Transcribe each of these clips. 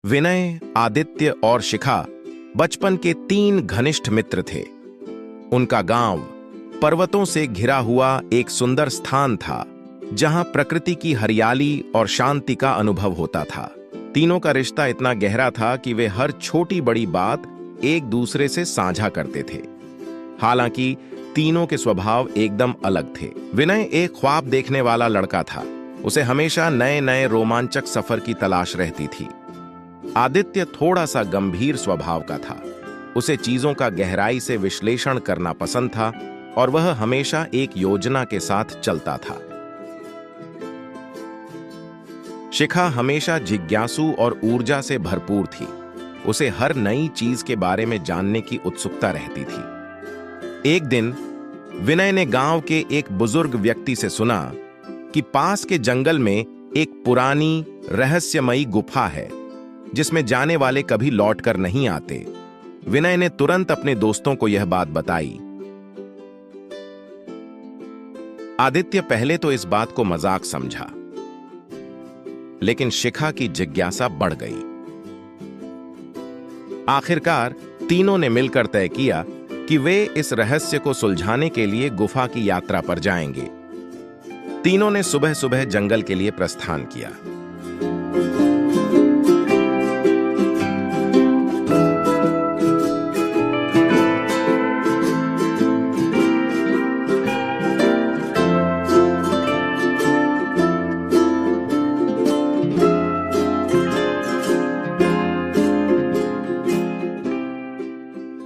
विनय, आदित्य और शिखा बचपन के 3 घनिष्ठ मित्र थे। उनका गांव पर्वतों से घिरा हुआ एक सुंदर स्थान था, जहां प्रकृति की हरियाली और शांति का अनुभव होता था। तीनों का रिश्ता इतना गहरा था कि वे हर छोटी बड़ी बात एक दूसरे से साझा करते थे। हालांकि तीनों के स्वभाव एकदम अलग थे। विनय एक ख्वाब देखने वाला लड़का था। उसे हमेशा नए नए रोमांचक सफर की तलाश रहती थी। आदित्य थोड़ा सा गंभीर स्वभाव का था। उसे चीजों का गहराई से विश्लेषण करना पसंद था और वह हमेशा एक योजना के साथ चलता था। शिखा हमेशा जिज्ञासु और ऊर्जा से भरपूर थी। उसे हर नई चीज के बारे में जानने की उत्सुकता रहती थी। एक दिन विनय ने गांव के एक बुजुर्ग व्यक्ति से सुना कि पास के जंगल में एक पुरानी रहस्यमयी गुफा है, जिसमें जाने वाले कभी लौटकर नहीं आते। विनय ने तुरंत अपने दोस्तों को यह बात बताई। आदित्य पहले तो इस बात को मजाक समझा, लेकिन शिखा की जिज्ञासा बढ़ गई। आखिरकार तीनों ने मिलकर तय किया कि वे इस रहस्य को सुलझाने के लिए गुफा की यात्रा पर जाएंगे। तीनों ने सुबह सुबह जंगल के लिए प्रस्थान किया।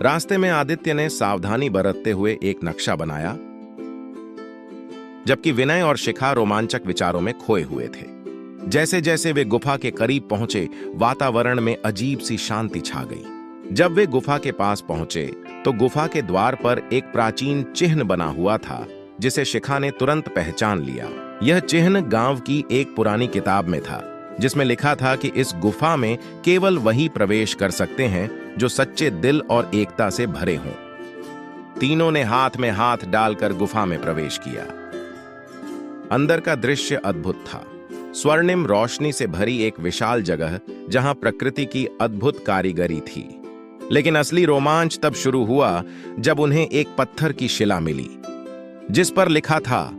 रास्ते में आदित्य ने सावधानी बरतते हुए एक नक्शा बनाया, जबकि विनय और शिखा रोमांचक विचारों में खोए हुए थे। जैसे जैसे वे गुफा के करीब पहुंचे, वातावरण में अजीब सी शांति छा गई। जब वे गुफा के पास पहुंचे तो गुफा के द्वार पर एक प्राचीन चिन्ह बना हुआ था, जिसे शिखा ने तुरंत पहचान लिया। यह चिन्ह गांव की एक पुरानी किताब में था, जिसमें लिखा था कि इस गुफा में केवल वही प्रवेश कर सकते हैं जो सच्चे दिल और एकता से भरे हों। तीनों ने हाथ में हाथ डालकर गुफा में प्रवेश किया। अंदर का दृश्य अद्भुत था। स्वर्णिम रोशनी से भरी एक विशाल जगह, जहां प्रकृति की अद्भुत कारीगरी थी। लेकिन असली रोमांच तब शुरू हुआ जब उन्हें एक पत्थर की शिला मिली, जिस पर लिखा था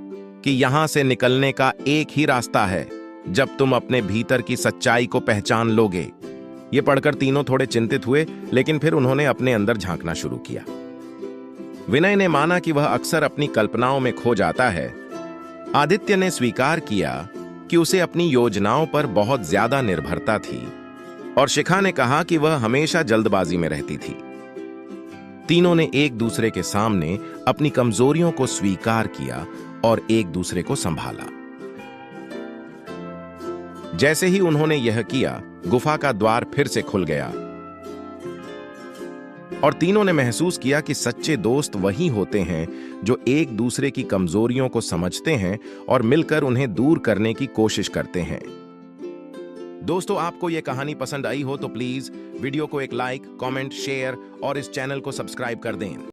कि यहां से निकलने का एक ही रास्ता है, जब तुम अपने भीतर की सच्चाई को पहचान लोगे। ये पढ़कर तीनों थोड़े चिंतित हुए, लेकिन फिर उन्होंने अपने अंदर झांकना शुरू किया। विनय ने माना कि वह अक्सर अपनी कल्पनाओं में खो जाता है। आदित्य ने स्वीकार किया कि उसे अपनी योजनाओं पर बहुत ज्यादा निर्भरता थी, और शिखा ने कहा कि वह हमेशा जल्दबाजी में रहती थी। तीनों ने एक दूसरे के सामने अपनी कमजोरियों को स्वीकार किया और एक दूसरे को संभाला। जैसे ही उन्होंने यह किया, गुफा का द्वार फिर से खुल गया और तीनों ने महसूस किया कि सच्चे दोस्त वही होते हैं जो एक दूसरे की कमजोरियों को समझते हैं और मिलकर उन्हें दूर करने की कोशिश करते हैं। दोस्तों, आपको यह कहानी पसंद आई हो तो प्लीज वीडियो को एक लाइक, कमेंट, शेयर और इस चैनल को सब्सक्राइब कर दें।